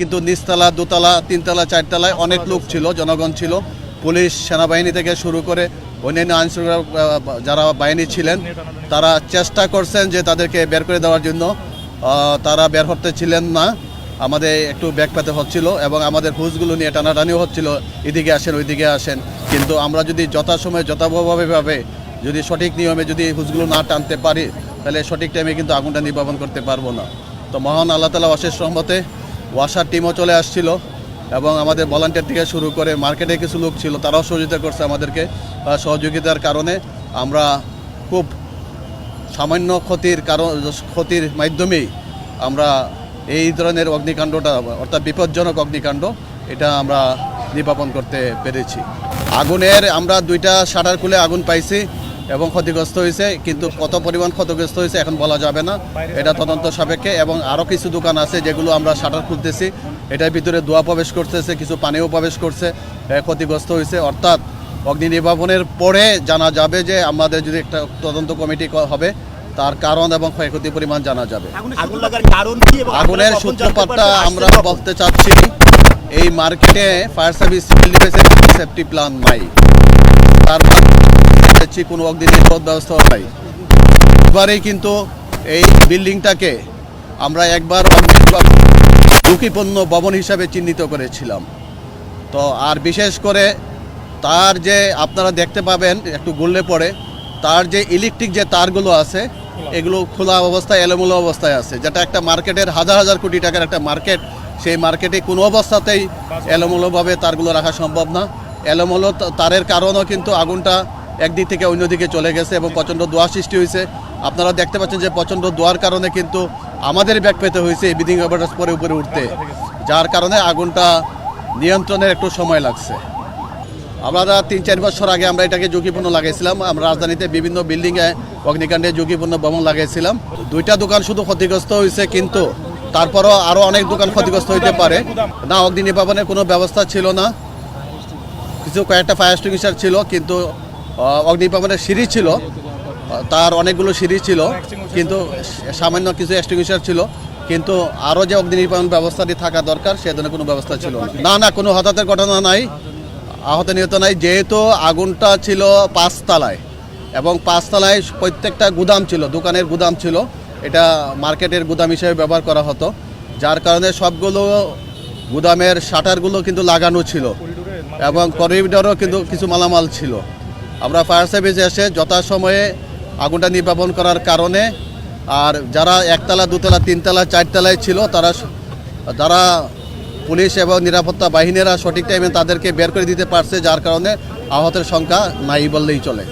কিন্তু নিচতলা, দোতলা, তিনতলা, চারতলায় অনেক লোক ছিল, জনগণ ছিল, পুলিশ, সেনাবাহিনী থেকে শুরু করে অন্যান্য আইনশৃঙ্খলা যারা বাহিনী ছিলেন তারা চেষ্টা করছেন যে তাদেরকে বের করে দেওয়ার জন্য। তারা বের হতে ছিলেন না, আমাদের একটু ব্যাক পেতে হচ্ছিল এবং আমাদের হুজগুলো নিয়ে টানাটানিও হচ্ছিল, এদিকে আসেন ওইদিকে আসেন। কিন্তু আমরা যদি যথাসময়ে যথাভাবে যদি সঠিক নিয়মে যদি হুজগুলো না টানতে পারি তাহলে সঠিক টাইমে কিন্তু আগুনটা নির্বাপন করতে পারবো না। তো মহান আল্লাহ তাআলা অশেষ রহমতে ওয়াসার টিমও চলে আসছিল এবং আমাদের ভলান্টিয়ার থেকে শুরু করে মার্কেটে কিছু লোক ছিল, তারাও সহযোগিতা করছে আমাদেরকে। সহযোগিতার কারণে আমরা খুব সামান্য ক্ষতির মাধ্যমেই আমরা এই ধরনের অগ্নিকাণ্ডটা, অর্থাৎ বিপজ্জনক অগ্নিকাণ্ড, এটা আমরা নির্বাপন করতে পেরেছি। আগুনের আমরা 2টা শাটার খুলে আগুন পাইছি এবং ক্ষতিগ্রস্ত হয়েছে, কিন্তু কত পরিমাণ ক্ষতিগ্রস্ত হয়েছে এখন বলা যাবে না, এটা তদন্ত সাপেক্ষে। এবং আরও কিছু দোকান আছে যেগুলো আমরা শাটার খুলতেছি, এটার ভিতরে ধোঁয়া প্রবেশ করতেছে, কিছু পানিও প্রবেশ করছে, ক্ষতিগ্রস্ত হয়েছে। অর্থাৎ অগ্নি নির্বাপনের পরে জানা যাবে যে আমাদের যদি একটা তদন্ত কমিটি হবে, তার কারণ এবং ক্ষয়ক্ষতির পরিমাণ জানা যাবে। আগুনের সূত্রপাতটা আমরা বলতে চাচ্ছি, এই মার্কেটে ফায়ার সার্ভিস, সিভিল ডিফেন্সের সেফটি প্ল্যান নাই, তার কোনো অগ্নি নিরাপদ ব্যবস্থা নাই। এবারেই কিন্তু এই বিল্ডিংটাকে আমরা একবার ঝুঁকিপূর্ণ ভবন হিসাবে চিহ্নিত করেছিলাম। তো আর বিশেষ করে তার যে আপনারা দেখতে পাবেন একটু ঘুরলে পরে, তার যে ইলেকট্রিক যে তারগুলো আছে এগুলো খোলা অবস্থায়, এলোমেলো অবস্থায় আছে, যেটা একটা মার্কেটের হাজার হাজার কোটি টাকার একটা মার্কেট, সেই মার্কেটে কোনো অবস্থাতেই এলোমেলোভাবে তারগুলো রাখা সম্ভব না। এলোমেলো তারের কারণেও কিন্তু আগুনটা একদিক থেকে অন্যদিকে চলে গেছে এবং প্রচণ্ড ধোঁয়া সৃষ্টি হয়েছে। আপনারা দেখতে পাচ্ছেন যে প্রচণ্ড ধোঁয়ার কারণে কিন্তু আমাদের ব্যাক পেতে হয়েছে এই বিল্ডিং অ্যাপারেটাস পরে উপরে উঠতে, যার কারণে আগুনটা নিয়ন্ত্রণের একটু সময় লাগছে। আমরা 3-4 বছর আগে আমরা এটাকে ঝুঁকিপূর্ণ লাগাইছিলাম, আমরা রাজধানীতে বিভিন্ন বিল্ডিংয়ে অগ্নিকাণ্ডে ঝুঁকিপূর্ণ ভবন লাগাইছিলাম। 2টা দোকান শুধু ক্ষতিগ্রস্ত হয়েছে, কিন্তু তারপরও আরও অনেক দোকান ক্ষতিগ্রস্ত হইতে পারে না। অগ্নি নির্বাপনের কোনো ব্যবস্থা ছিল না, কয়েকটা ফায়ার এক্সটিংগুইশার ছিল, কিন্তু অগ্নি নির্বাপনের সিঁড়ি ছিল, তার অনেকগুলো সিঁড়ি ছিল, কিন্তু সামান্য কিছু এক্সটিংগুইশার ছিল, কিন্তু আরও যে অগ্নি নির্বাপন ব্যবস্থাটি থাকা দরকার সে ধরনের কোনো ব্যবস্থা ছিল না। কোনো হতাহতের ঘটনা নাই, আহত নিহত নাই। যেহেতু আগুনটা ছিল 5 তলায় এবং 5 তলায় প্রত্যেকটা গুদাম ছিল, দোকানের গুদাম ছিল, এটা মার্কেটের গুদাম হিসেবে ব্যবহার করা হতো, যার কারণে সবগুলো গুদামের শাটারগুলো কিন্তু লাগানো ছিল এবং করিডোরও কিন্তু কিছু মালামাল ছিল। আমরা ফায়ার সার্ভিস এসে যথাসময়ে আগুনটা নির্বাপন করার কারণে, আর যারা 1তলা, 2তলা, 3তলা, 4তলায় ছিল যারা পুলিশ এবং নিরাপত্তা বাহিনীরা সঠিক টাইমে তাদেরকে বের করে দিতে পারছে, যার কারণে আহতের সংখ্যা নাই বললেই চলে।